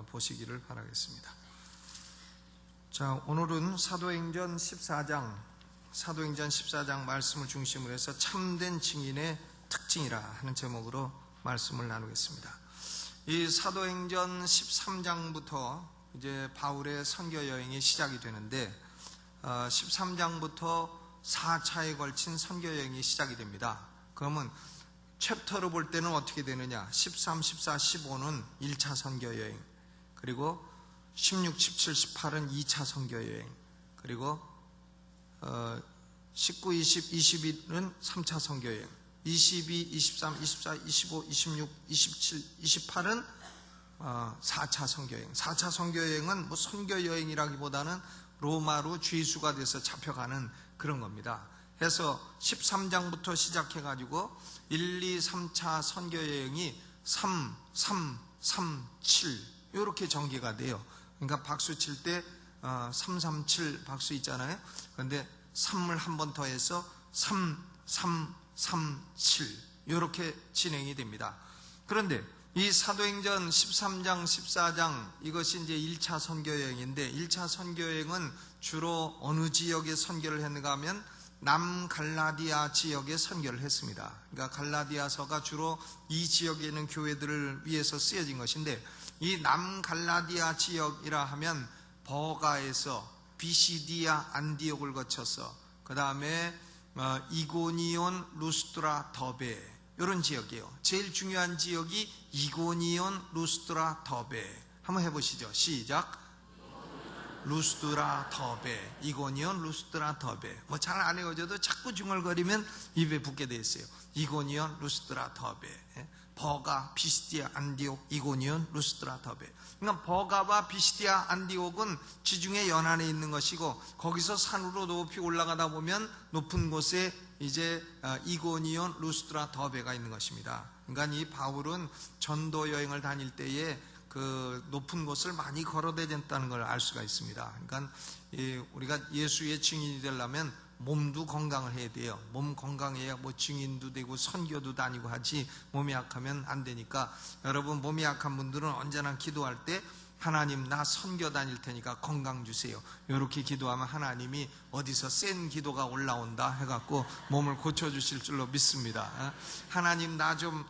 보시기를 바라겠습니다. 자, 오늘은 사도행전 14장 말씀을 중심으로 해서 참된 증인의 특징이라 하는 제목으로 말씀을 나누겠습니다. 이 사도행전 13장부터 이제 바울의 선교 여행이 시작이 되는데 13장부터 4차에 걸친 선교 여행이 시작이 됩니다. 그러면 챕터로 볼 때는 어떻게 되느냐? 13, 14, 15는 1차 선교 여행, 그리고 16, 17, 18은 2차 선교 여행, 그리고 19, 20, 21은 3차 선교 여행, 22, 23, 24, 25, 26, 27, 28은 4차 선교 여행. 4차 선교 여행은 뭐 선교 여행이라기보다는 로마로 죄수가 돼서 잡혀가는 그런 겁니다. 해서 13장부터 시작해가지고 1, 2, 3차 선교 여행이 3, 3, 3, 7 이렇게 전개가 돼요. 그러니까 박수 칠 때 3, 3, 7 박수 있잖아요. 그런데 3을 한 번 더 해서 3, 3, 3, 7 이렇게 진행이 됩니다. 그런데 이 사도행전 13장, 14장 이것이 이제 1차 선교 여행인데 1차 선교 여행은 주로 어느 지역에 선교를 했는가 하면 남갈라디아 지역에 선교를 했습니다. 그러니까 갈라디아서가 주로 이 지역에 있는 교회들을 위해서 쓰여진 것인데 이 남갈라디아 지역이라 하면 버가에서 비시디아 안디옥을 거쳐서 그 다음에 이고니온, 루스드라, 더베 이런 지역이에요. 제일 중요한 지역이 이고니온, 루스드라, 더베. 한번 해보시죠. 시작. 루스드라, 더베. 이고니온, 루스드라, 더베. 뭐 잘 안 외워져도 자꾸 중얼거리면 입에 붙게 돼 있어요. 이고니온, 루스드라, 더베. 버가, 비시디아, 안디옥, 이고니온, 루스드라, 더베. 그러니까 버가와 비시디아, 안디옥은 지중해 연안에 있는 것이고 거기서 산으로 높이 올라가다 보면 높은 곳에 이제 이고니온, 루스드라, 더베가 있는 것입니다. 그러니까 이 바울은 전도 여행을 다닐 때에 그 높은 곳을 많이 걸어다녔다는 걸 알 수가 있습니다. 그러니까 우리가 예수의 증인이 되려면 몸도 건강을 해야 돼요. 몸 건강해야 뭐 증인도 되고 선교도 다니고 하지 몸이 약하면 안 되니까 여러분 몸이 약한 분들은 언제나 기도할 때 하나님 나 선교 다닐 테니까 건강 주세요. 이렇게 기도하면 하나님이 어디서 센 기도가 올라온다 해갖고 몸을 고쳐주실 줄로 믿습니다. 하나님 나 좀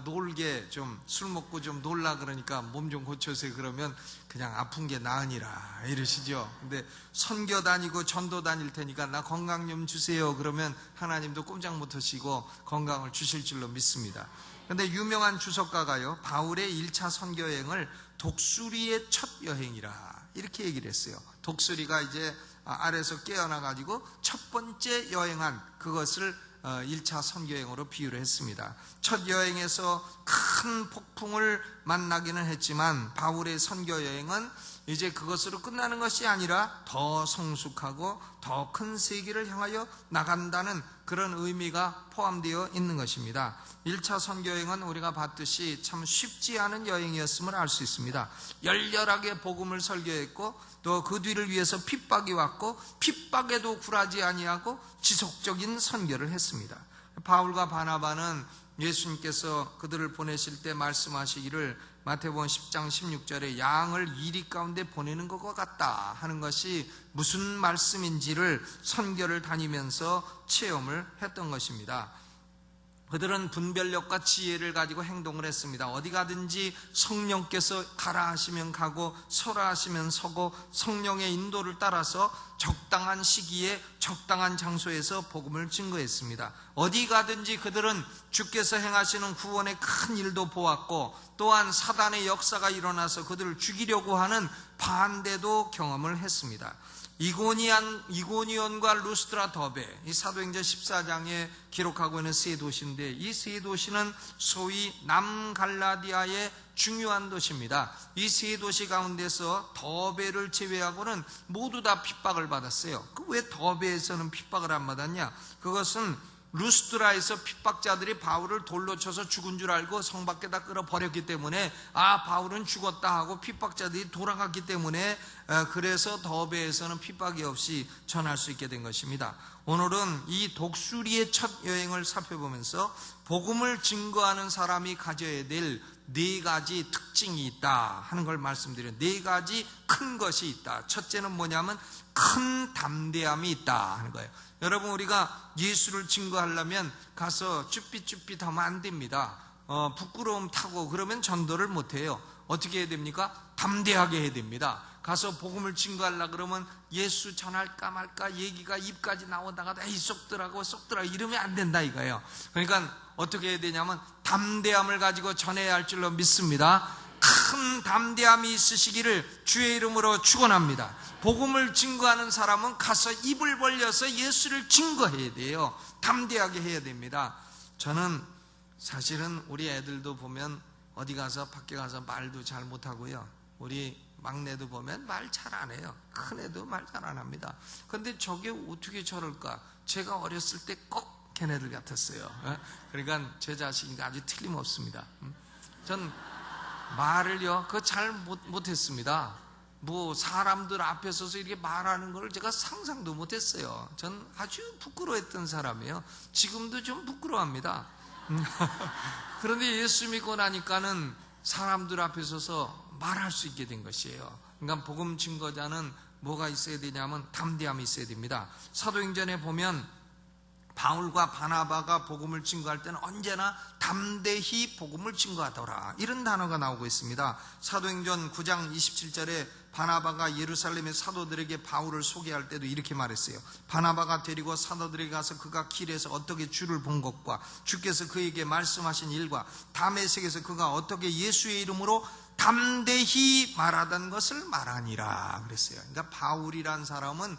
놀게 좀 술 먹고 좀 놀라 그러니까 몸 좀 고쳐주세요. 그러면 그냥 아픈 게 나으니라 이러시죠. 근데 선교 다니고 전도 다닐 테니까 나 건강 좀 주세요. 그러면 하나님도 꼼짝 못하시고 건강을 주실 줄로 믿습니다. 근데 유명한 주석가가요 바울의 1차 선교 여행을 독수리의 첫 여행이라 이렇게 얘기를 했어요. 독수리가 이제 알에서 깨어나가지고 첫 번째 여행한 그것을 1차 선교여행으로 비유를 했습니다. 첫 여행에서 큰 폭풍을 만나기는 했지만 바울의 선교여행은 이제 그것으로 끝나는 것이 아니라 더 성숙하고 더 큰 세계를 향하여 나간다는 그런 의미가 포함되어 있는 것입니다. 1차 선교여행은 우리가 봤듯이 참 쉽지 않은 여행이었음을 알 수 있습니다. 열렬하게 복음을 설교했고 또 그 뒤를 위해서 핍박이 왔고 핍박에도 굴하지 아니하고 지속적인 선교를 했습니다. 바울과 바나바는 예수님께서 그들을 보내실 때 말씀하시기를 마태복음 10장 16절에 양을 이리 가운데 보내는 것과 같다 하는 것이 무슨 말씀인지를 선교를 다니면서 체험을 했던 것입니다. 그들은 분별력과 지혜를 가지고 행동을 했습니다. 어디 가든지 성령께서 가라 하시면 가고 서라 하시면 서고 성령의 인도를 따라서 적당한 시기에 적당한 장소에서 복음을 증거했습니다. 어디 가든지 그들은 주께서 행하시는 구원의 큰 일도 보았고 또한 사단의 역사가 일어나서 그들을 죽이려고 하는 반대도 경험을 했습니다. 이고니온과 루스드라, 더베, 이 사도행전 14장에 기록하고 있는 세 도시인데 이 세 도시는 소위 남갈라디아의 중요한 도시입니다. 이 세 도시 가운데서 더베를 제외하고는 모두 다 핍박을 받았어요. 왜 더베에서는 핍박을 안 받았냐? 그것은 루스드라에서 핍박자들이 바울을 돌로 쳐서 죽은 줄 알고 성 밖에다 끌어버렸기 때문에 바울은 죽었다 하고 핍박자들이 돌아갔기 때문에 그래서 더베에서는 핍박이 없이 전할 수 있게 된 것입니다. 오늘은 이 독수리의 첫 여행을 살펴보면서 복음을 증거하는 사람이 가져야 될 네 가지 특징이 있다 하는 걸 말씀드려요. 네 가지 큰 것이 있다. 첫째는 뭐냐면 큰 담대함이 있다 하는 거예요. 여러분, 우리가 예수를 증거하려면 가서 쭈삣쭈삣 하면 안 됩니다. 부끄러움 타고 그러면 전도를 못해요. 어떻게 해야 됩니까? 담대하게 해야 됩니다. 가서 복음을 증거하려 그러면 예수 전할까 말까 얘기가 입까지 나오다가 에이 쏙더라 이러면 안 된다 이거예요. 그러니까 어떻게 해야 되냐면 담대함을 가지고 전해야 할 줄로 믿습니다. 큰 담대함이 있으시기를 주의 이름으로 축원합니다. 복음을 증거하는 사람은 가서 입을 벌려서 예수를 증거해야 돼요. 담대하게 해야 됩니다. 저는 사실은 우리 애들도 보면 어디 가서 밖에 가서 말도 잘 못하고요. 우리 막내도 보면 말 잘 안 해요. 큰 애도 말 잘 안 합니다. 근데 저게 어떻게 저럴까? 제가 어렸을 때 꼭 걔네들 같았어요. 그러니까 제 자식이니까 아주 틀림없습니다. 전 말을요, 그거 잘 못했습니다. 뭐 사람들 앞에 서서 이렇게 말하는 걸 제가 상상도 못했어요. 전 아주 부끄러워했던 사람이에요. 지금도 좀 부끄러워합니다. 그런데 예수 믿고 나니까는 사람들 앞에 서서 말할 수 있게 된 것이에요. 그러니까 복음 증거자는 뭐가 있어야 되냐면 담대함이 있어야 됩니다. 사도행전에 보면 바울과 바나바가 복음을 증거할 때는 언제나 담대히 복음을 증거하더라, 이런 단어가 나오고 있습니다. 사도행전 9장 27절에 바나바가 예루살렘의 사도들에게 바울을 소개할 때도 이렇게 말했어요. 바나바가 데리고 사도들에게 가서 그가 길에서 어떻게 주를 본 것과 주께서 그에게 말씀하신 일과 다메섹에서 그가 어떻게 예수의 이름으로 담대히 말하던 것을 말하니라 그랬어요. 그러니까 바울이란 사람은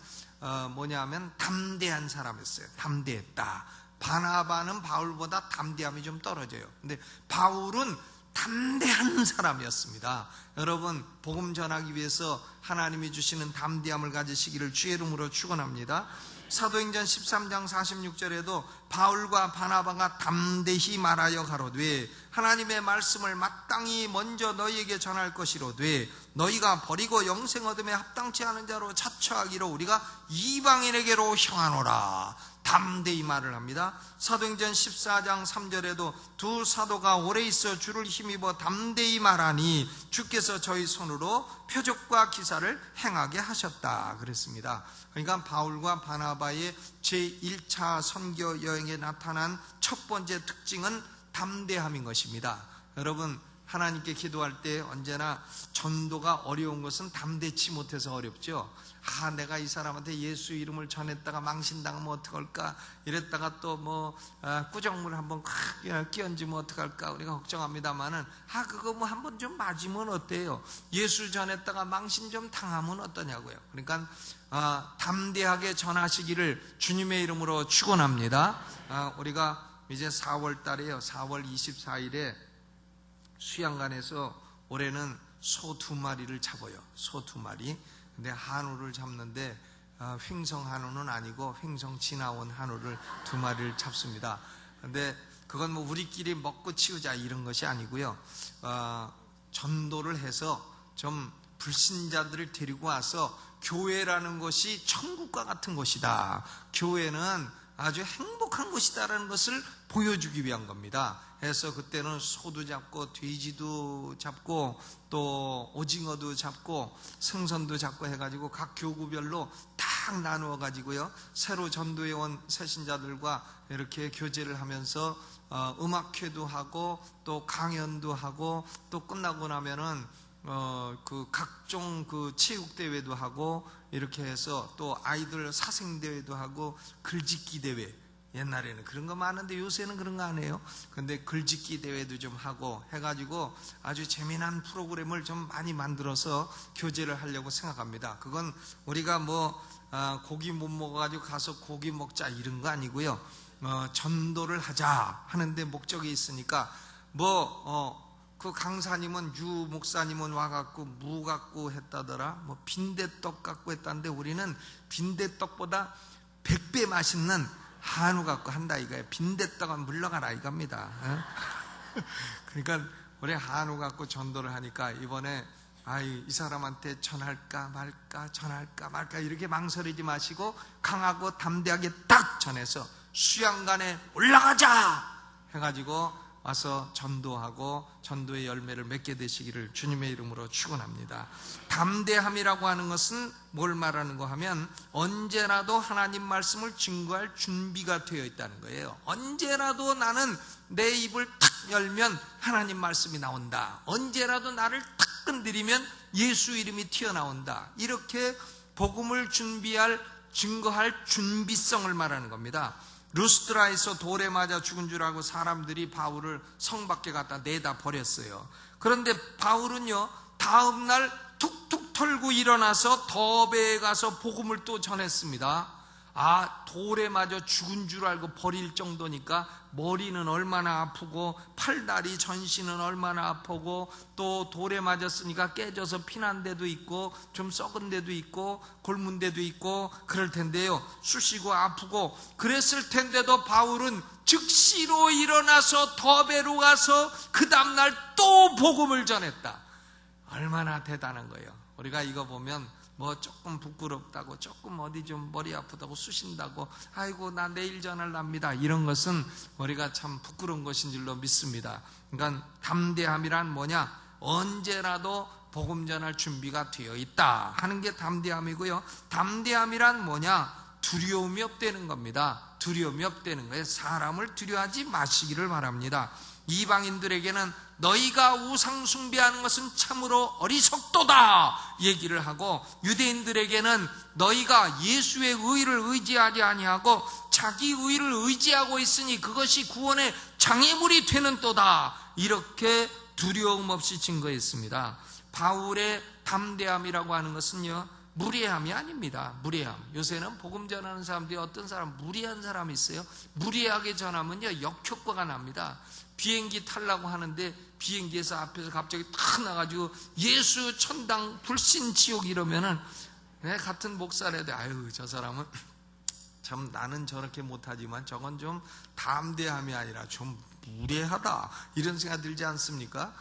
뭐냐면 담대한 사람이었어요. 담대했다. 바나바는 바울보다 담대함이 좀 떨어져요. 근데 바울은 담대한 사람이었습니다. 여러분, 복음 전하기 위해서 하나님이 주시는 담대함을 가지시기를 주의 이름으로 축원합니다. 사도행전 13장 46절에도 바울과 바나바가 담대히 말하여 가로되 하나님의 말씀을 마땅히 먼저 너희에게 전할 것이로되 너희가 버리고 영생 얻음에 합당치 않은 자로 자처하기로 우리가 이방인에게로 향하노라. 담대히 말을 합니다. 사도행전 14장 3절에도 두 사도가 오래 있어 주를 힘입어 담대히 말하니 주께서 저희 손으로 표적과 기사를 행하게 하셨다 그랬습니다. 그러니까 바울과 바나바의 제1차 선교 여행에 나타난 첫 번째 특징은 담대함인 것입니다. 여러분, 하나님께 기도할 때 언제나 전도가 어려운 것은 담대치 못해서 어렵죠. 내가 이 사람한테 예수 이름을 전했다가 망신당하면 어떡할까, 이랬다가 또 꾸정물 한번 끼얹으면 어떡할까 우리가 걱정합니다만은 그거 뭐 한번 좀 맞으면 어때요? 예수 전했다가 망신 좀 당하면 어떠냐고요. 그러니까 담대하게 전하시기를 주님의 이름으로 축원합니다. 우리가 이제 4월 달에요. 4월 24일에 수양간에서 올해는 소 2마리를 잡아요. 소 2마리. 근데 한우를 잡는데 횡성 한우는 아니고 횡성 지나온 한우를 2마리를 잡습니다. 근데 그건 뭐 우리끼리 먹고 치우자 이런 것이 아니고요. 전도를 해서 좀 불신자들을 데리고 와서 교회라는 것이 천국과 같은 곳이다. 교회는 아주 행복한 곳이다라는 것을 보여주기 위한 겁니다. 해서 그때는 소도 잡고 돼지도 잡고 또 오징어도 잡고 생선도 잡고 해가지고 각 교구별로 딱 나누어 가지고요, 새로 전도해 온 새신자들과 이렇게 교제를 하면서 음악회도 하고 또 강연도 하고 또 끝나고 나면은 그 각종 그 체육대회도 하고 이렇게 해서 또 아이들 사생대회도 하고 글짓기 대회, 옛날에는 그런 거 많은데 요새는 그런 거 안 해요. 근데 글짓기 대회도 좀 하고 해가지고 아주 재미난 프로그램을 좀 많이 만들어서 교제를 하려고 생각합니다. 그건 우리가 고기 못 먹어가지고 가서 고기 먹자 이런 거 아니고요. 전도를 하자 하는데 목적이 있으니까 그 강사님은 유 목사님은 와갖고 무 갖고 했다더라, 빈대떡 갖고 했다는데 우리는 빈대떡보다 100배 맛있는 한우 갖고 한다 이거예요. 빈대떡은 물러가라 이겁니다. 그러니까 우리 한우 갖고 전도를 하니까 이번에 이 사람한테 전할까 말까 이렇게 망설이지 마시고 강하고 담대하게 딱 전해서 수양간에 올라가자 해가지고 와서 전도하고 전도의 열매를 맺게 되시기를 주님의 이름으로 축원합니다. 담대함이라고 하는 것은 뭘 말하는 거 하면 언제라도 하나님 말씀을 증거할 준비가 되어 있다는 거예요. 언제라도 나는 내 입을 탁 열면 하나님 말씀이 나온다. 언제라도 나를 탁 건드리면 예수 이름이 튀어나온다. 이렇게 복음을 증거할 준비성을 말하는 겁니다. 루스드라에서 돌에 맞아 죽은 줄 알고 사람들이 바울을 성 밖에 갖다 내다 버렸어요. 그런데 바울은요, 다음날 툭툭 털고 일어나서 더베에 가서 복음을 또 전했습니다. 돌에 맞아 죽은 줄 알고 버릴 정도니까 머리는 얼마나 아프고 팔다리 전신은 얼마나 아프고 또 돌에 맞았으니까 깨져서 피난 데도 있고 좀 썩은 데도 있고 곪은 데도 있고 그럴 텐데요, 쑤시고 아프고 그랬을 텐데도 바울은 즉시로 일어나서 더베로 가서 그 다음날 또 복음을 전했다. 얼마나 대단한 거예요. 우리가 이거 보면 뭐 조금 부끄럽다고, 조금 어디 좀 머리 아프다고 쑤신다고, 아이고 나 내일 전할랍니다, 이런 것은 우리가 참 부끄러운 것인 줄로 믿습니다. 그러니까 담대함이란 뭐냐? 언제라도 복음 전할 준비가 되어 있다 하는 게 담대함이고요. 담대함이란 뭐냐? 두려움이 없다는 겁니다. 두려움이 없다는 거예요. 사람을 두려워하지 마시기를 바랍니다. 이방인들에게는 너희가 우상 숭배하는 것은 참으로 어리석도다 얘기를 하고, 유대인들에게는 너희가 예수의 의를 의지하지 아니하고 자기 의를 의지하고 있으니 그것이 구원의 장애물이 되는 또다, 이렇게 두려움 없이 증거했습니다. 바울의 담대함이라고 하는 것은요, 무례함이 아닙니다. 무례함. 요새는 복음 전하는 사람들이 어떤 사람 무례한 사람이 있어요. 무례하게 전하면요 역효과가 납니다. 비행기 타려고 하는데 비행기에서 앞에서 갑자기 탁 나가지고 예수 천당 불신 지옥 이러면은 같은 목사라도 아유 저 사람은 참 나는 저렇게 못하지만 저건 좀 담대함이 아니라 좀 무례하다, 이런 생각 들지 않습니까?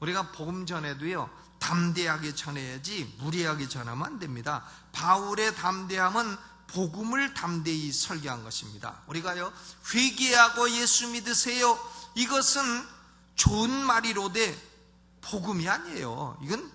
우리가 복음 전에도요 담대하게 전해야지 무례하게 전하면 안 됩니다. 바울의 담대함은 복음을 담대히 설교한 것입니다. 우리가요 회개하고 예수 믿으세요, 이것은 좋은 말이로되 복음이 아니에요. 이건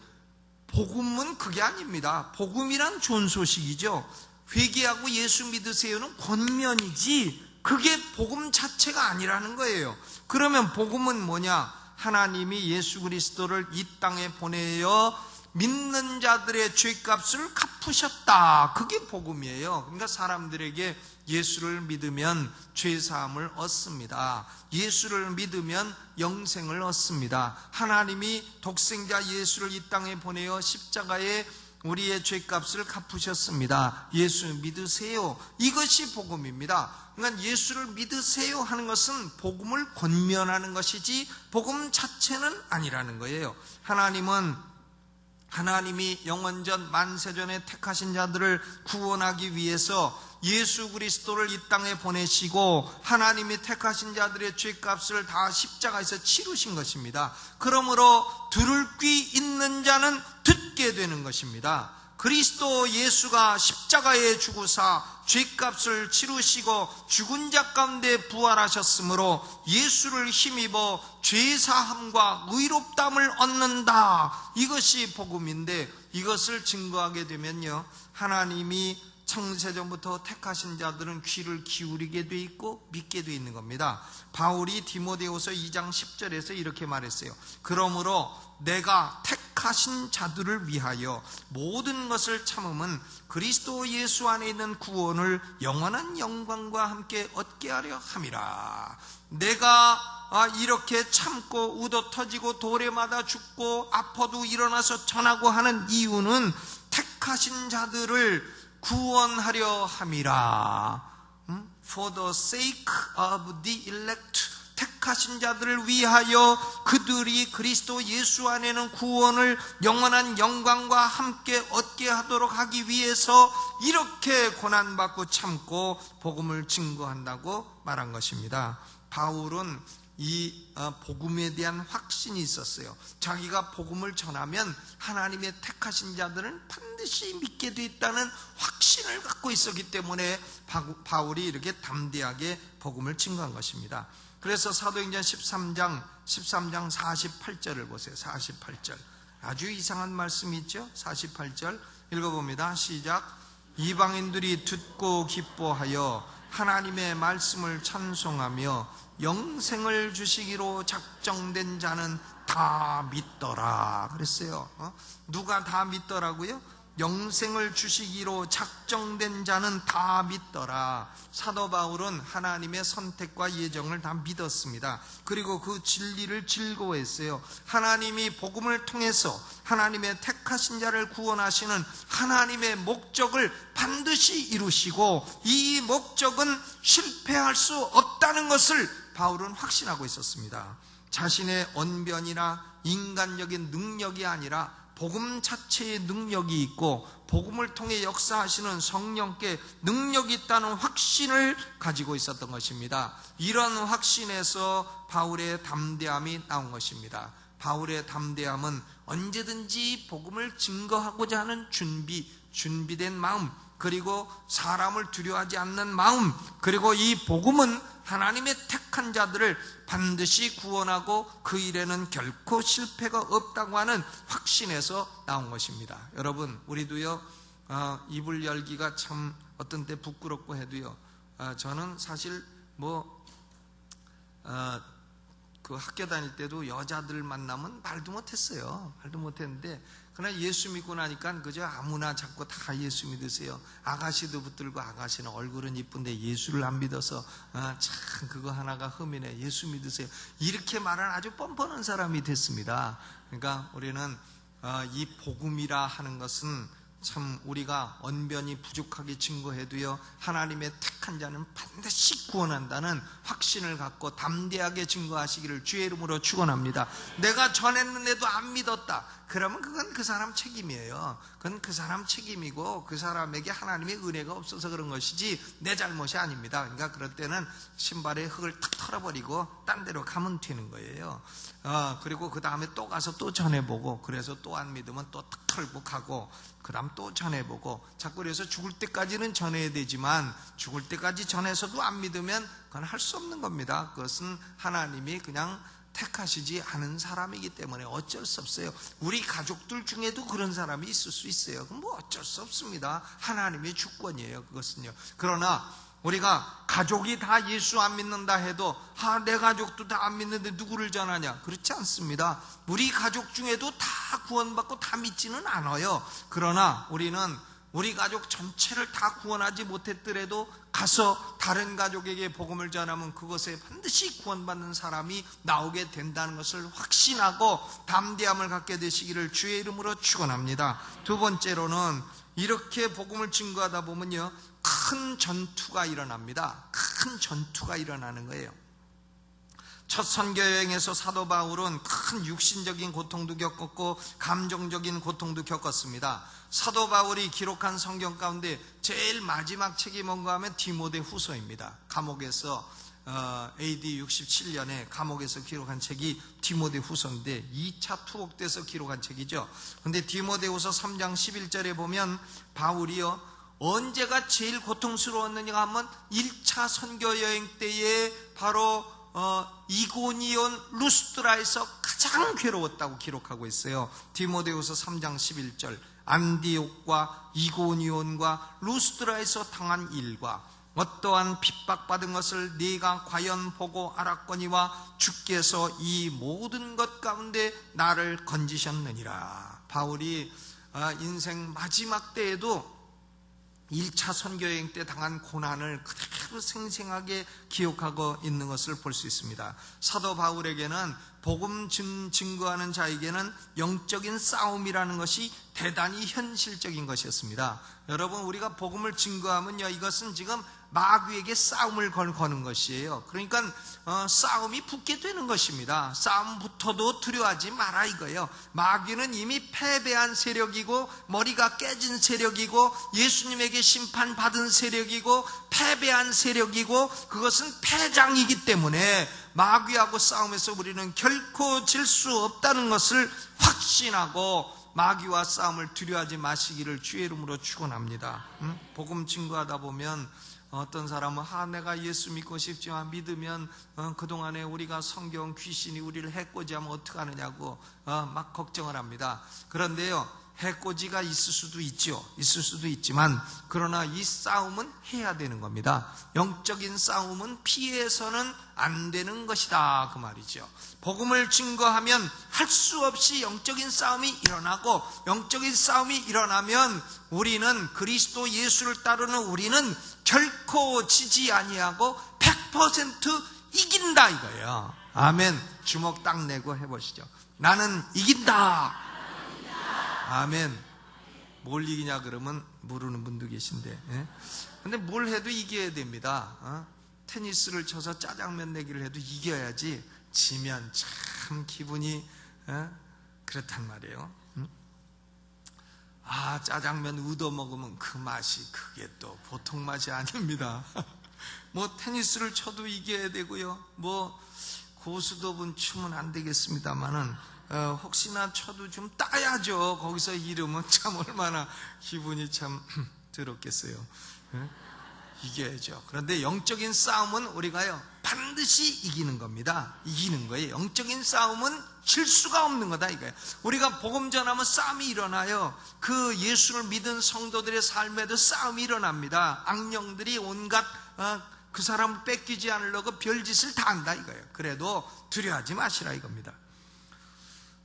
복음은 그게 아닙니다. 복음이란 좋은 소식이죠. 회개하고 예수 믿으세요는 권면이지 그게 복음 자체가 아니라는 거예요. 그러면 복음은 뭐냐? 하나님이 예수 그리스도를 이 땅에 보내어 믿는 자들의 죄값을 갚으셨다, 그게 복음이에요. 그러니까 사람들에게 예수를 믿으면 죄사함을 얻습니다. 예수를 믿으면 영생을 얻습니다. 하나님이 독생자 예수를 이 땅에 보내어 십자가에 우리의 죄값을 갚으셨습니다. 예수 믿으세요, 이것이 복음입니다. 그러니까 예수를 믿으세요 하는 것은 복음을 권면하는 것이지 복음 자체는 아니라는 거예요. 하나님이 영원전 만세전에 택하신 자들을 구원하기 위해서 예수 그리스도를 이 땅에 보내시고 하나님이 택하신 자들의 죄값을 다 십자가에서 치르신 것입니다. 그러므로 들을 귀 있는 자는 듣게 되는 것입니다. 그리스도 예수가 십자가에 죽으사 죄값을 치르시고 죽은 자 가운데 부활하셨으므로 예수를 힘입어 죄사함과 의롭다함을 얻는다, 이것이 복음인데, 이것을 증거하게 되면요 하나님이 창세전부터 택하신 자들은 귀를 기울이게 돼 있고 믿게 돼 있는 겁니다. 바울이 디모데후서 2장 10절에서 이렇게 말했어요. 그러므로 내가 택하신 자들을 위하여 모든 것을 참음은 그리스도 예수 안에 있는 구원을 영원한 영광과 함께 얻게 하려 함이라. 내가 이렇게 참고 우도 터지고 돌에 맞아 죽고 아파도 일어나서 전하고 하는 이유는 택하신 자들을 구원하려 함이라. For the sake of the elect, 택하신 자들을 위하여 그들이 그리스도 예수 안에는 구원을 영원한 영광과 함께 얻게 하도록 하기 위해서 이렇게 고난받고 참고 복음을 증거한다고 말한 것입니다. 바울은 이 복음에 대한 확신이 있었어요. 자기가 복음을 전하면 하나님의 택하신 자들은 반드시 믿게 돼 있다는 확신을 갖고 있었기 때문에 바울이 이렇게 담대하게 복음을 증거한 것입니다. 그래서 사도행전 13장 48절을 보세요. 48절. 아주 이상한 말씀이 있죠. 48절 읽어봅니다. 시작. 이방인들이 듣고 기뻐하여 하나님의 말씀을 찬송하며 영생을 주시기로 작정된 자는 다 믿더라 그랬어요. 누가 다 믿더라고요? 영생을 주시기로 작정된 자는 다 믿더라. 사도 바울은 하나님의 선택과 예정을 다 믿었습니다. 그리고 그 진리를 즐거워했어요. 하나님이 복음을 통해서 하나님의 택하신 자를 구원하시는 하나님의 목적을 반드시 이루시고 이 목적은 실패할 수 없다는 것을 바울은 확신하고 있었습니다. 자신의 언변이나 인간적인 능력이 아니라 복음 자체의 능력이 있고 복음을 통해 역사하시는 성령께 능력이 있다는 확신을 가지고 있었던 것입니다. 이런 확신에서 바울의 담대함이 나온 것입니다. 바울의 담대함은 언제든지 복음을 증거하고자 하는 준비된 마음, 그리고 사람을 두려워하지 않는 마음, 그리고 이 복음은 하나님의 택한 자들을 반드시 구원하고 그 일에는 결코 실패가 없다고 하는 확신에서 나온 것입니다. 여러분, 우리도요 입을 열기가 참 어떤 때 부끄럽고 해도요 저는 사실 그 학교 다닐 때도 여자들 만나면 말도 못했어요. 말도 못했는데 그러나 예수 믿고 나니까 그저 아무나 자꾸 다 예수 믿으세요. 아가씨도 붙들고 아가씨는 얼굴은 이쁜데 예수를 안 믿어서 참 그거 하나가 흠이네. 예수 믿으세요. 이렇게 말하는 아주 뻔뻔한 사람이 됐습니다. 그러니까 우리는 이 복음이라 하는 것은 참 우리가 언변이 부족하게 증거해도요 하나님의 택한 자는 반드시 구원한다는 확신을 갖고 담대하게 증거하시기를 주의 이름으로 축원합니다. 내가 전했는데도 안 믿었다 그러면 그건 그 사람 책임이에요. 그건 그 사람 책임이고 그 사람에게 하나님의 은혜가 없어서 그런 것이지 내 잘못이 아닙니다. 그러니까 그럴 때는 신발에 흙을 탁 털어버리고 딴 데로 가면 되는 거예요. 그리고 그 다음에 또 가서 또 전해보고, 그래서 또 안 믿으면 또 탁 털고 가고, 그 다음 또 전해보고, 자꾸 그래서 죽을 때까지는 전해야 되지만 죽을 때까지 전해서도 안 믿으면 그건 할 수 없는 겁니다. 그것은 하나님이 그냥 택하시지 않은 사람이기 때문에 어쩔 수 없어요. 우리 가족들 중에도 그런 사람이 있을 수 있어요. 그럼 뭐 어쩔 수 없습니다. 하나님의 주권이에요, 그것은요. 그러나 우리가 가족이 다 예수 안 믿는다 해도 내 가족도 다 안 믿는데 누구를 전하냐? 그렇지 않습니다. 우리 가족 중에도 다 구원받고 다 믿지는 않아요. 그러나 우리는 우리 가족 전체를 다 구원하지 못했더라도 가서 다른 가족에게 복음을 전하면 그것에 반드시 구원받는 사람이 나오게 된다는 것을 확신하고 담대함을 갖게 되시기를 주의 이름으로 축원합니다. 두 번째로는 이렇게 복음을 증거하다 보면요 큰 전투가 일어납니다. 큰 전투가 일어나는 거예요. 첫 선교 여행에서 사도 바울은 큰 육신적인 고통도 겪었고 감정적인 고통도 겪었습니다. 사도 바울이 기록한 성경 가운데 제일 마지막 책이 뭔가 하면 디모데후서입니다. 감옥에서 AD 67년에 감옥에서 기록한 책이 디모데후서인데 2차 투옥돼서 기록한 책이죠. 그런데 디모데후서 3장 11절에 보면 바울이요 언제가 제일 고통스러웠느냐 하면 1차 선교 여행 때에 바로 이고니온 루스드라에서 가장 괴로웠다고 기록하고 있어요. 디모데후서 3장 11절 안디옥과 이고니온과 루스드라에서 당한 일과 어떠한 핍박받은 것을 네가 과연 보고 알았거니와 주께서 이 모든 것 가운데 나를 건지셨느니라. 바울이 인생 마지막 때에도 1차 선교여행 때 당한 고난을 그대로 생생하게 기억하고 있는 것을 볼 수 있습니다. 사도 바울에게는 복음 증거하는 자에게는 영적인 싸움이라는 것이 대단히 현실적인 것이었습니다. 여러분, 우리가 복음을 증거하면요, 이것은 지금 마귀에게 싸움을 거는 것이에요. 그러니까 싸움이 붙게 되는 것입니다. 싸움 붙어도 두려워하지 마라 이거예요. 마귀는 이미 패배한 세력이고 머리가 깨진 세력이고 예수님에게 심판받은 세력이고 패배한 세력이고 그것은 패장이기 때문에 마귀하고 싸움에서 우리는 결코 질 수 없다는 것을 확신하고 마귀와 싸움을 두려워하지 마시기를 주의 이름으로 축원합니다. 복음 증거하다 보면 어떤 사람은 내가 예수 믿고 싶지만 믿으면 그동안에 우리가 성경 귀신이 우리를 해코지하면 어떡하느냐고 막 걱정을 합니다. 그런데요, 해코지가 있을 수도 있죠. 있을 수도 있지만 그러나 이 싸움은 해야 되는 겁니다. 영적인 싸움은 피해서는 안 되는 것이다, 그 말이죠. 복음을 증거하면 할 수 없이 영적인 싸움이 일어나고, 영적인 싸움이 일어나면 우리는, 그리스도 예수를 따르는 우리는 결코 지지 아니하고 100% 이긴다 이거예요. 아멘. 주먹 딱 내고 해보시죠. 나는 이긴다. 아멘. 뭘 이기냐 그러면 모르는 분도 계신데, 근데 뭘 해도 이겨야 됩니다. 테니스를 쳐서 짜장면 내기를 해도 이겨야지, 지면 참 기분이 그렇단 말이에요. 짜장면 얻어먹으면 그 맛이, 그게 또 보통 맛이 아닙니다. 뭐 테니스를 쳐도 이겨야 되고요, 뭐 고수톱은 추면 안 되겠습니다만은 혹시나 쳐도 좀 따야죠. 거기서 이러면 참 얼마나 기분이 참 더럽겠어요. 이겨야죠. 그런데 영적인 싸움은 우리가요 반드시 이기는 겁니다. 이기는 거예요. 영적인 싸움은 질 수가 없는 거다 이거예요. 우리가 복음 전하면 싸움이 일어나요. 그 예수를 믿은 성도들의 삶에도 싸움이 일어납니다. 악령들이 온갖 그 사람을 뺏기지 않으려고 별짓을 다 한다 이거예요. 그래도 두려워하지 마시라 이겁니다.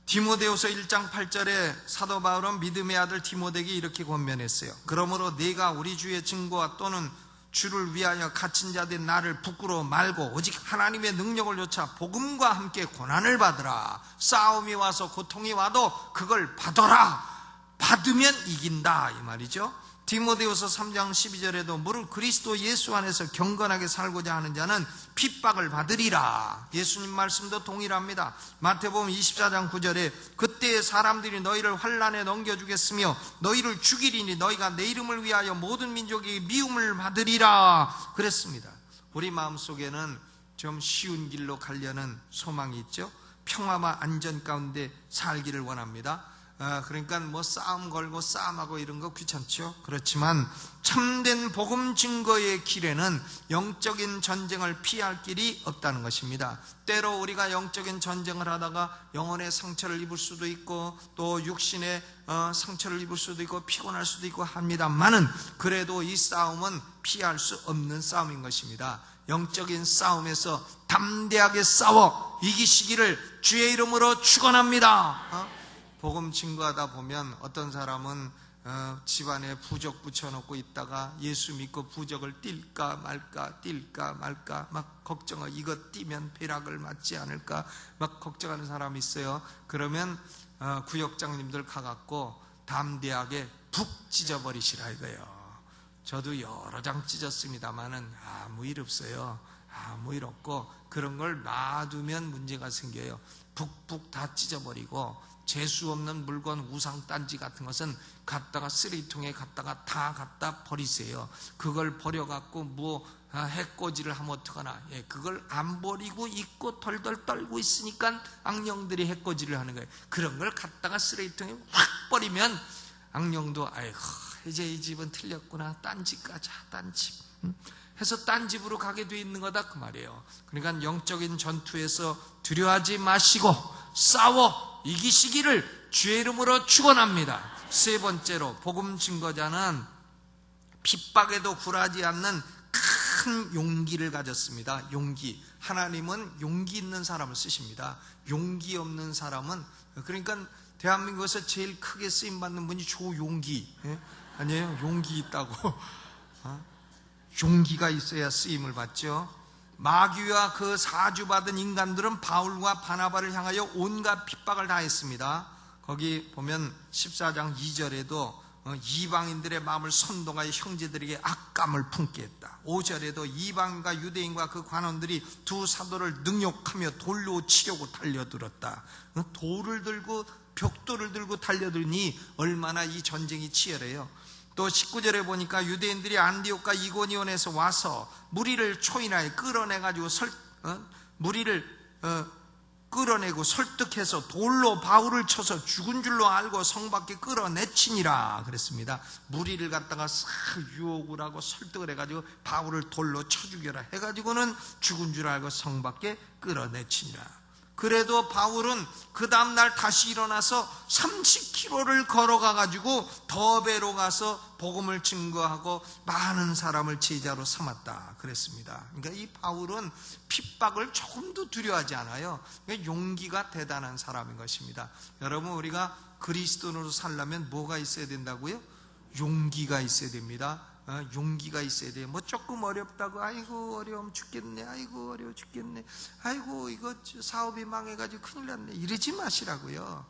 디모데후서 1장 8절에 사도 바울은 믿음의 아들 디모데에게 이렇게 권면했어요. 그러므로 네가 우리 주의 증거와 또는 주를 위하여 갇힌 자 된 나를 부끄러워 말고 오직 하나님의 능력을 좇아 복음과 함께 고난을 받으라. 싸움이 와서 고통이 와도 그걸 받아라. 받으면 이긴다 이 말이죠. 디모데후서 3장 12절에도 무릇 그리스도 예수 안에서 경건하게 살고자 하는 자는 핍박을 받으리라. 예수님 말씀도 동일합니다. 마태복음 24장 9절에 그때 사람들이 너희를 환난에 넘겨주겠으며 너희를 죽이리니 너희가 내 이름을 위하여 모든 민족이 미움을 받으리라 그랬습니다. 우리 마음속에는 좀 쉬운 길로 가려는 소망이 있죠. 평화와 안전 가운데 살기를 원합니다. 그러니까 뭐 싸움 걸고 싸움하고 이런 거 귀찮죠. 그렇지만 참된 복음 증거의 길에는 영적인 전쟁을 피할 길이 없다는 것입니다. 때로 우리가 영적인 전쟁을 하다가 영혼의 상처를 입을 수도 있고 또 육신의 상처를 입을 수도 있고 피곤할 수도 있고 합니다만은 그래도 이 싸움은 피할 수 없는 싸움인 것입니다. 영적인 싸움에서 담대하게 싸워 이기시기를 주의 이름으로 축원합니다. 복음 증거하다 보면 어떤 사람은 집안에 부적 붙여놓고 있다가 예수 믿고 부적을 뛸까 말까 막 걱정하고 이거 띄면 벼락을 맞지 않을까 막 걱정하는 사람이 있어요. 그러면 구역장님들 가갖고 담대하게 북 찢어버리시라 이거예요. 저도 여러 장 찢었습니다만은 아무 일 없어요. 아무 일 없고 그런 걸 놔두면 문제가 생겨요. 북북 다 찢어버리고 재수 없는 물건, 우상 딴지 같은 것은 갖다가 쓰레기통에 갖다가 다 갖다 버리세요. 그걸 버려갖고 뭐 해코지를 하면 어떡하나. 그걸 안 버리고 있고 덜덜 떨고 있으니까 악령들이 해코지를 하는 거예요. 그런 걸 갖다가 쓰레기통에 확 버리면 악령도 아이고 이제 이 집은 틀렸구나. 딴 집 가자. 딴 집. 해서 딴 집으로 가게 돼 있는 거다 그 말이에요. 그러니까 영적인 전투에서 두려워하지 마시고 싸워 이기시기를 주의 이름으로 축원합니다. 세 번째로 복음 증거자는 핍박에도 굴하지 않는 큰 용기를 가졌습니다. 용기. 하나님은 용기 있는 사람을 쓰십니다. 용기 없는 사람은, 그러니까 대한민국에서 제일 크게 쓰임받는 분이 조용기 아니에요? 용기 있다고. 용기가 있어야 쓰임을 받죠. 마귀와 그 사주받은 인간들은 바울과 바나바를 향하여 온갖 핍박을 다 했습니다. 거기 보면 14장 2절에도 이방인들의 마음을 선동하여 형제들에게 악감을 품게 했다. 5절에도 이방인과 유대인과 그 관원들이 두 사도를 능욕하며 돌로 치려고 달려들었다. 돌을 들고 벽돌을 들고 달려들니 얼마나 이 전쟁이 치열해요. 또 19절에 보니까 유대인들이 안디옥과 이고니온에서 와서 무리를 초인하여 끌어내가지고 무리를 끌어내고 설득해서 돌로 바울을 쳐서 죽은 줄로 알고 성 밖에 끌어내치니라 그랬습니다. 무리를 갖다가 싹 유혹을 하고 설득을 해가지고 바울을 돌로 쳐 죽여라 해가지고는 죽은 줄 알고 성 밖에 끌어내치니라. 그래도 바울은 그 다음날 다시 일어나서 30km를 걸어가가지고 더베로 가서 복음을 증거하고 많은 사람을 제자로 삼았다 그랬습니다. 그러니까 이 바울은 핍박을 조금도 두려워하지 않아요. 그러니까 용기가 대단한 사람인 것입니다. 여러분, 우리가 그리스도인으로 살려면 뭐가 있어야 된다고요? 용기가 있어야 됩니다. 용기가 있어야 돼요. 뭐 조금 어렵다고 아이고 어려움 죽겠네, 아이고 어려워 죽겠네, 아이고 이거 사업이 망해가지고 큰일 났네 이러지 마시라고요.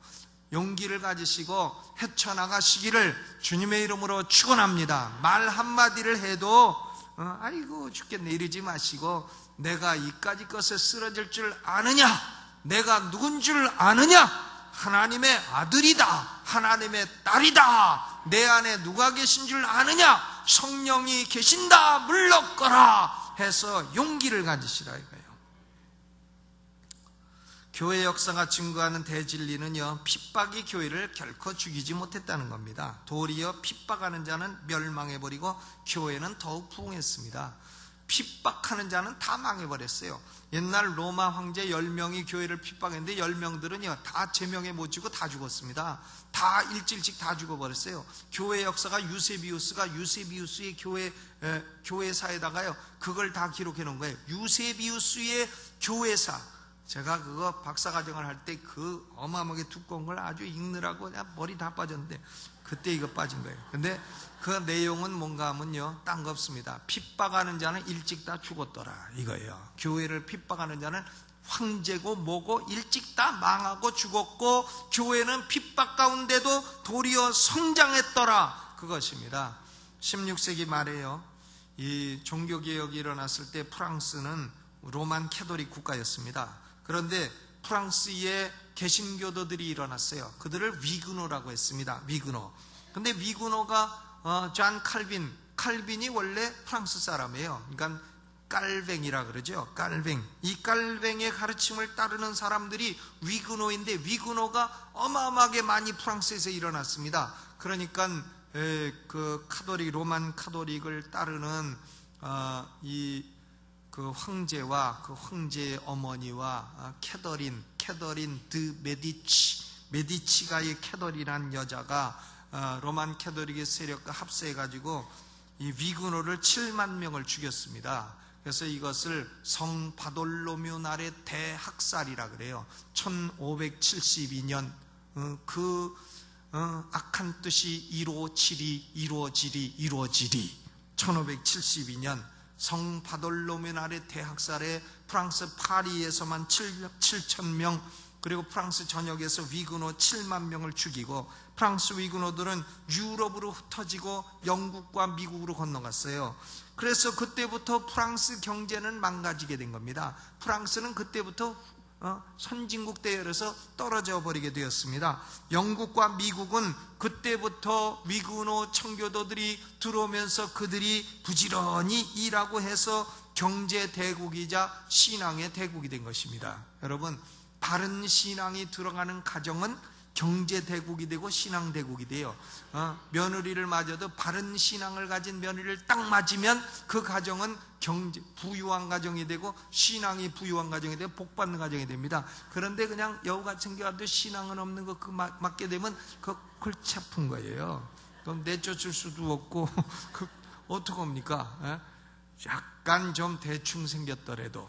용기를 가지시고 헤쳐나가시기를 주님의 이름으로 축원합니다. 말 한마디를 해도 아이고 죽겠네 이러지 마시고, 내가 이까지 것에 쓰러질 줄 아느냐, 내가 누군 줄 아느냐, 하나님의 아들이다, 하나님의 딸이다, 내 안에 누가 계신 줄 아느냐, 성령이 계신다, 물러거라 해서 용기를 가지시라 이거예요. 교회 역사가 증거하는 대진리는요, 핍박이 교회를 결코 죽이지 못했다는 겁니다. 도리어 핍박하는 자는 멸망해버리고 교회는 더욱 부흥했습니다. 핍박하는 자는 다 망해버렸어요. 옛날 로마 황제 10명이 교회를 핍박했는데 10명들은요 다 제명에 못 지고 다 죽었습니다. 다 일찍 다 죽어버렸어요. 교회 역사가 유세비우스의 교회사에다가요 그걸 다 기록해 놓은 거예요. 유세비우스의 교회사. 제가 그거 박사과정을 할 때 그 어마어마하게 두꺼운 걸 아주 읽느라고 그냥 머리 다 빠졌는데 그때 이거 빠진 거예요. 근데 그 내용은 뭔가 하면요 딴 거 없습니다. 핍박하는 자는 일찍 다 죽었더라 이거예요. 교회를 핍박하는 자는 황제고 뭐고 일찍 다 망하고 죽었고, 교회는 핍박 가운데도 도리어 성장했더라 그것입니다. 16세기 말에요 이 종교개혁이 일어났을 때 프랑스는 로만 캐토릭 국가였습니다. 그런데 프랑스에 개신교도들이 일어났어요. 그들을 위그노라고 했습니다. 위그노. 근데 위그노가 존 칼빈이 원래 프랑스 사람이에요. 그러니까 깔뱅이라 그러죠. 깔뱅. 이 깔뱅의 가르침을 따르는 사람들이 위그노인데, 위그노가 어마어마하게 많이 프랑스에서 일어났습니다. 그러니까 그 카톨릭, 로만 카톨릭을 따르는 그 황제와 그 황제의 어머니와 캐더린 드 메디치가의 캐더린이라는 여자가 로만 캐톨릭의 세력과 합세해가지고 이 위그노를 7만 명을 죽였습니다. 그래서 이것을 성 바돌로뮤 날의 대학살이라 그래요. 1572년 악한 뜻이 이루어지리 1572년 성 바돌로메 날의 대학살에 프랑스 파리에서만 7,000명, 그리고 프랑스 전역에서 위그노 7만 명을 죽이고, 프랑스 위그노들은 유럽으로 흩어지고 영국과 미국으로 건너갔어요. 그래서 그때부터 프랑스 경제는 망가지게 된 겁니다. 프랑스는 그때부터 선진국 대열에서 떨어져 버리게 되었습니다. 영국과 미국은 그때부터 위그노 청교도들이 들어오면서 그들이 부지런히 일하고 해서 경제 대국이자 신앙의 대국이 된 것입니다. 여러분, 바른 신앙이 들어가는 가정은 경제 대국이 되고 신앙 대국이 돼요. 며느리를 맞아도 바른 신앙을 가진 며느리를 딱 맞으면 그 가정은 부유한 가정이 되고 신앙이 부유한 가정이 되고 복받는 가정이 됩니다. 그런데 그냥 여우가 챙겨와도 신앙은 없는 거 맞게 되면 그 골치 아픈 거예요. 그럼 내쫓을 수도 없고 어떡합니까? 약간 좀 대충 생겼더라도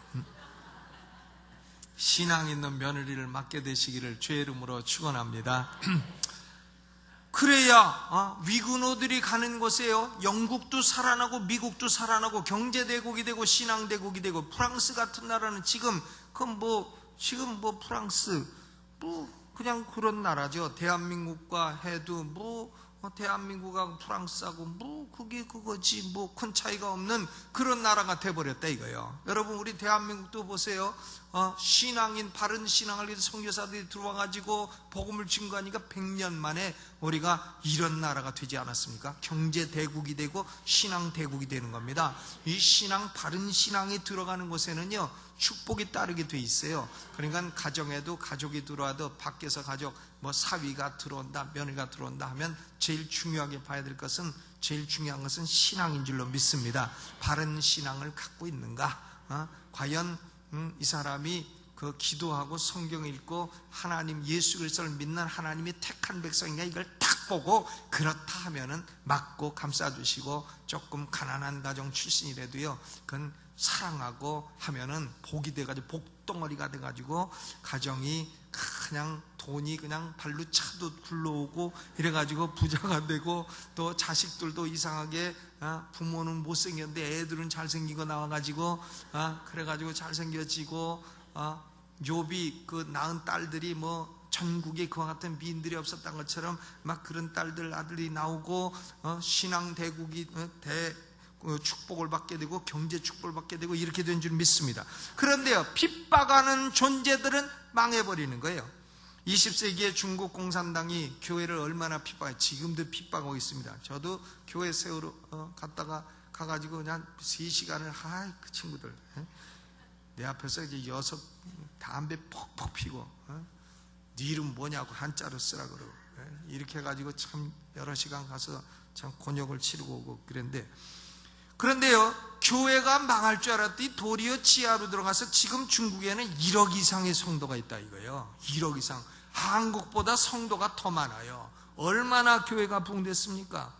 신앙 있는 며느리를 맡게 되시기를 주의 이름으로 축원합니다. 그래야 위그노들이 가는 곳에요 영국도 살아나고 미국도 살아나고 경제대국이 되고 신앙대국이 되고, 프랑스 같은 나라는 지금 프랑스 그냥 그런 나라죠. 대한민국과 해도 대한민국하고 프랑스하고 그게 그거지 큰 차이가 없는 그런 나라가 돼버렸다 이거예요. 여러분, 우리 대한민국도 보세요. 신앙인 바른 신앙을 위해서 선교사들이 들어와가지고 복음을 증거하니까 100년 만에 우리가 이런 나라가 되지 않았습니까? 경제 대국이 되고 신앙 대국이 되는 겁니다. 이 신앙, 바른 신앙이 들어가는 곳에는요 축복이 따르게 돼 있어요. 그러니까 가정에도 가족이 들어와도 밖에서 가족 뭐 사위가 들어온다, 며느리가 들어온다 하면 제일 중요하게 봐야 될 것은, 제일 중요한 것은 신앙인 줄로 믿습니다. 바른 신앙을 갖고 있는가? 과연 이 사람이 그 기도하고 성경 읽고 하나님 예수 그리스도를 믿는 하나님이 택한 백성인가, 이걸 딱 보고 그렇다 하면은 맞고 감싸주시고, 조금 가난한 가정 출신이라도요 그건 사랑하고 하면은 복이 돼가지고 복덩어리가 돼가지고 가정이 그냥 돈이 그냥 발로 차도 굴러오고 이래가지고 부자가 되고, 또 자식들도 이상하게 부모는 못생겼는데 애들은 잘생기고 나와가지고 그래가지고 잘생겨지고, 욥이 그 낳은 딸들이 뭐 전국에 그와 같은 미인들이 없었던 것처럼 막 그런 딸들 아들이 나오고 신앙 대국이 축복을 받게 되고 경제 축복을 받게 되고 이렇게 된 줄 믿습니다. 그런데요 핍박하는 존재들은 망해버리는 거예요. 20세기의 중국 공산당이 교회를 얼마나 핍박해요. 지금도 핍박하고 있습니다. 저도 교회 세우러 갔다가 가가지고 그냥 3시간을 그 친구들 내 앞에서 이제 담배 퍽퍽 피고 네 이름 뭐냐고 한자로 쓰라 그러고 이렇게 해가지고 참 여러 시간 가서 참 곤욕을 치르고 오고 그런데요 교회가 망할 줄 알았더니 도리어 지하로 들어가서 지금 중국에는 1억 이상의 성도가 있다 이거예요. 1억 이상. 한국보다 성도가 더 많아요. 얼마나 교회가 붕댔습니까?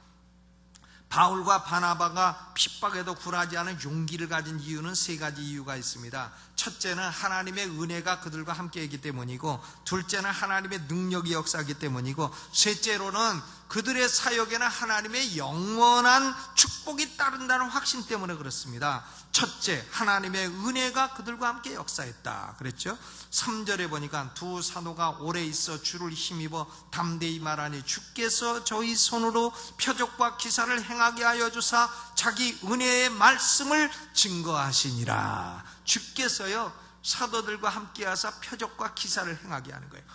바울과 바나바가 핍박에도 굴하지 않은 용기를 가진 이유는 3가지 이유가 있습니다. 첫째는 하나님의 은혜가 그들과 함께이기 때문이고, 둘째는 하나님의 능력이 역사하기 때문이고, 셋째로는 그들의 사역에는 하나님의 영원한 축복이 따른다는 확신 때문에 그렇습니다. 첫째, 하나님의 은혜가 그들과 함께 역사했다 그랬죠. 3절에 보니까 두 사도가 오래 있어 주를 힘입어 담대히 말하니 주께서 저희 손으로 표적과 기사를 행하게 하여 주사 자기 은혜의 말씀을 증거하시니라. 주께서요 사도들과 함께 하사 표적과 기사를 행하게 하는 거예요.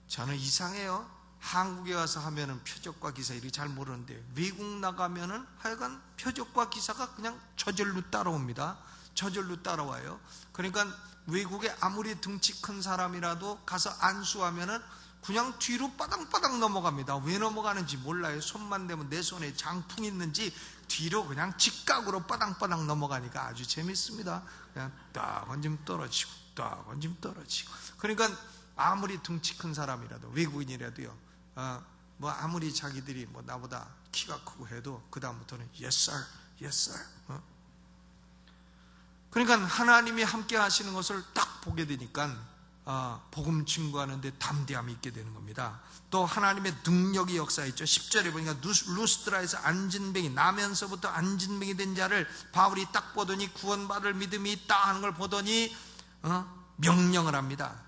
저는 이상해요. 한국에 와서 하면은 표적과 기사 이렇게 잘 모르는데, 외국 나가면은 하여간 표적과 기사가 그냥 저절로 따라옵니다. 저절로 따라와요. 그러니까 외국에 아무리 등치 큰 사람이라도 가서 안수하면은 그냥 뒤로 빠당빠당 넘어갑니다. 왜 넘어가는지 몰라요. 손만 대면 내 손에 장풍이 있는지 뒤로 그냥 직각으로 빠당빠당 넘어가니까 아주 재밌습니다. 그냥 딱 얹으면 떨어지고 딱 얹으면 떨어지고. 그러니까 아무리 등치 큰 사람이라도, 외국인이라도요 뭐 아무리 자기들이 뭐 나보다 키가 크고 해도 그 다음부터는 yes sir, yes sir. 그러니까 하나님이 함께 하시는 것을 딱 보게 되니까 복음 증거하는데 담대함이 있게 되는 겁니다. 또 하나님의 능력이 역사했죠. 10절에 보니까 루스드라에서 안진뱅이, 나면서부터 안진뱅이 된 자를 바울이 딱 보더니 구원받을 믿음이 있다 하는 걸 보더니 명령을 합니다.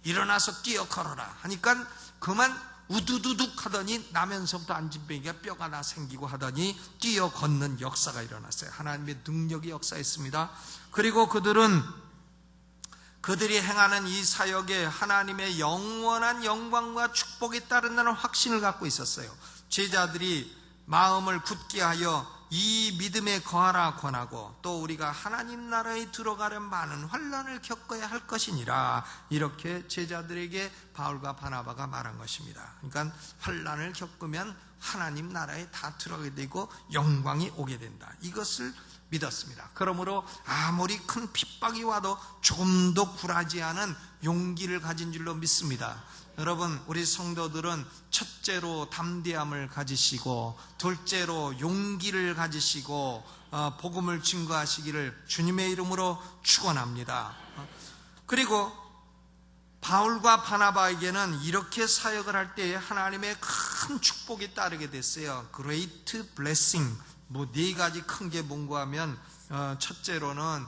일어나서 뛰어 걸어라 하니까 그만 우두두둑 하더니 나면서부터 안진뱅이가 뼈가 나 생기고 하더니 뛰어 걷는 역사가 일어났어요. 하나님의 능력이 역사했습니다. 그리고 그들이 행하는 이 사역에 하나님의 영원한 영광과 축복이 따른다는 확신을 갖고 있었어요. 제자들이 마음을 굳게 하여 이 믿음에 거하라 권하고, 또 우리가 하나님 나라에 들어가려 많은 환난을 겪어야 할 것이니라, 이렇게 제자들에게 바울과 바나바가 말한 것입니다. 그러니까 환난을 겪으면 하나님 나라에 다 들어가게 되고 영광이 오게 된다, 이것을 믿었습니다. 그러므로 아무리 큰 핍박이 와도 조금도 굴하지 않은 용기를 가진 줄로 믿습니다. 여러분, 우리 성도들은 첫째로 담대함을 가지시고, 둘째로 용기를 가지시고 복음을 증거하시기를 주님의 이름으로 축원합니다. 그리고 바울과 바나바에게는 이렇게 사역을 할 때에 하나님의 큰 축복이 따르게 됐어요. Great blessing. 뭐 4가지 큰 게 뭔가 하면, 첫째로는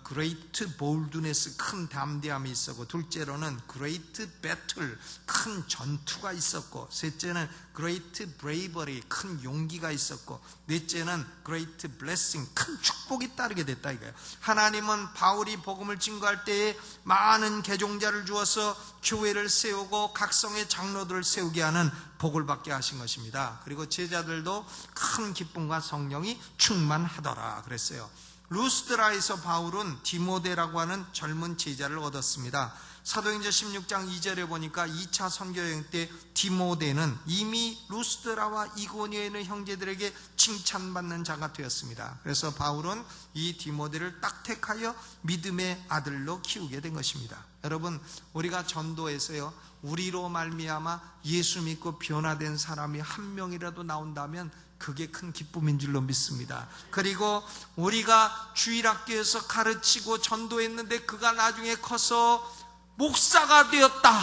great boldness, 큰 담대함이 있었고, 둘째로는 great battle, 큰 전투가 있었고, 셋째는 great bravery, 큰 용기가 있었고, 넷째는 great blessing, 큰 축복이 따르게 됐다 이거예요. 하나님은 바울이 복음을 증거할 때에 많은 개종자를 주어서 교회를 세우고 각성의 장로들을 세우게 하는 복을 받게 하신 것입니다. 그리고 제자들도 큰 기쁨과 성령이 충만하더라 그랬어요. 루스드라에서 바울은 디모데라고 하는 젊은 제자를 얻었습니다. 사도행전 16장 2절에 보니까 2차 선교여행 때 디모데는 이미 루스드라와 이고니에 있는 형제들에게 칭찬받는 자가 되었습니다. 그래서 바울은 이 디모데를 딱 택하여 믿음의 아들로 키우게 된 것입니다. 여러분, 우리가 전도에서요, 우리로 말미암아 예수 믿고 변화된 사람이 한 명이라도 나온다면 그게 큰 기쁨인 줄로 믿습니다. 그리고 우리가 주일학교에서 가르치고 전도했는데 그가 나중에 커서 목사가 되었다,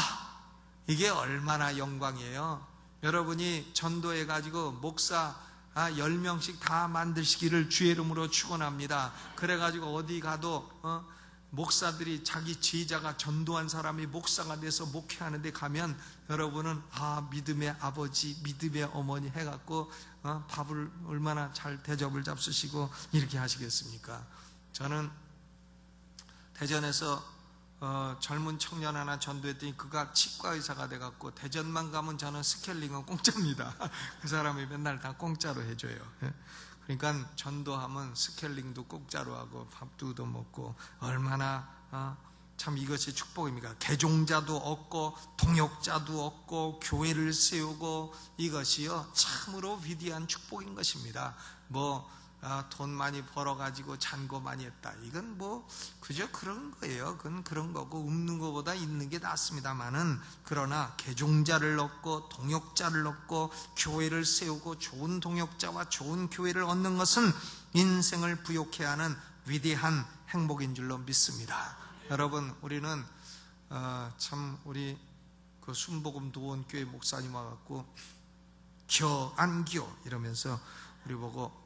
이게 얼마나 영광이에요. 여러분이 전도해가지고 목사 10명씩 다 만드시기를 주의 이름으로 축원합니다. 그래가지고 어디 가도 목사들이 자기 제자가 전도한 사람이 목사가 돼서 목회하는 데 가면 여러분은 믿음의 아버지, 믿음의 어머니 해갖고 밥을 얼마나 잘 대접을 잡수시고 이렇게 하시겠습니까? 저는 대전에서 젊은 청년 하나 전도했더니 그가 치과 의사가 돼갖고 대전만 가면 저는 스케일링은 공짜입니다. 그 사람이 맨날 다 공짜로 해줘요. 그러니까 전도하면 스케일링도 공짜로 하고 밥도 얻어 먹고 얼마나 참 이것이 축복입니까? 개종자도 얻고 동역자도 얻고 교회를 세우고, 이것이요 참으로 위대한 축복인 것입니다. 돈 많이 벌어가지고 잔고 많이 했다, 이건 그저 그런 거예요. 그건 그런 거고 없는 것보다 있는 게 낫습니다만은, 그러나 개종자를 얻고 동역자를 얻고 교회를 세우고 좋은 동역자와 좋은 교회를 얻는 것은 인생을 부욕해 하는 위대한 행복인 줄로 믿습니다. 여러분, 우리는 참 우리 그 순복음 도원교회 목사님 와갖고 안기요 이러면서 우리 보고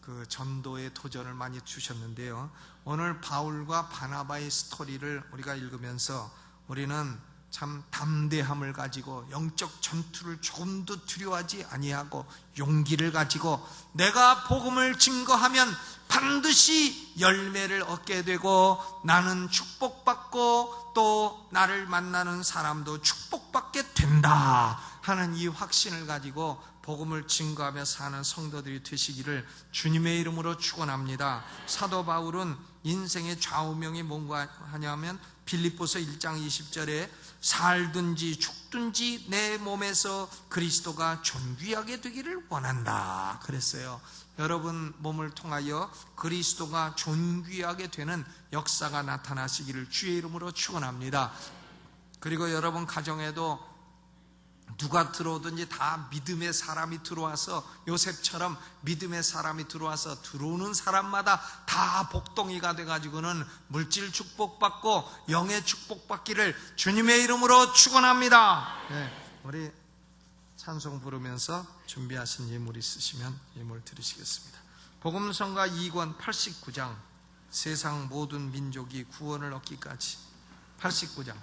그 전도의 도전을 많이 주셨는데요, 오늘 바울과 바나바의 스토리를 우리가 읽으면서 우리는 참 담대함을 가지고 영적 전투를 조금도 두려워하지 아니하고 용기를 가지고 내가 복음을 증거하면 반드시 열매를 얻게 되고 나는 축복받고 또 나를 만나는 사람도 축복받게 된다 하는 이 확신을 가지고 복음을 증거하며 사는 성도들이 되시기를 주님의 이름으로 축원합니다. 사도 바울은 인생의 좌우명이 뭔가 하냐면 빌립보서 1장 20절에 살든지 죽든지 내 몸에서 그리스도가 존귀하게 되기를 원한다 그랬어요. 여러분 몸을 통하여 그리스도가 존귀하게 되는 역사가 나타나시기를 주의 이름으로 축원합니다. 그리고 여러분 가정에도 누가 들어오든지 다 믿음의 사람이 들어와서, 요셉처럼 믿음의 사람이 들어와서 들어오는 사람마다 다 복덩이가 돼가지고는 물질 축복받고 영의 축복받기를 주님의 이름으로 축원합니다. 우리 찬송 부르면서 준비하신 예물 있으시면 예물 드리시겠습니다. 복음성가 2권 89장, 세상 모든 민족이 구원을 얻기까지. 89장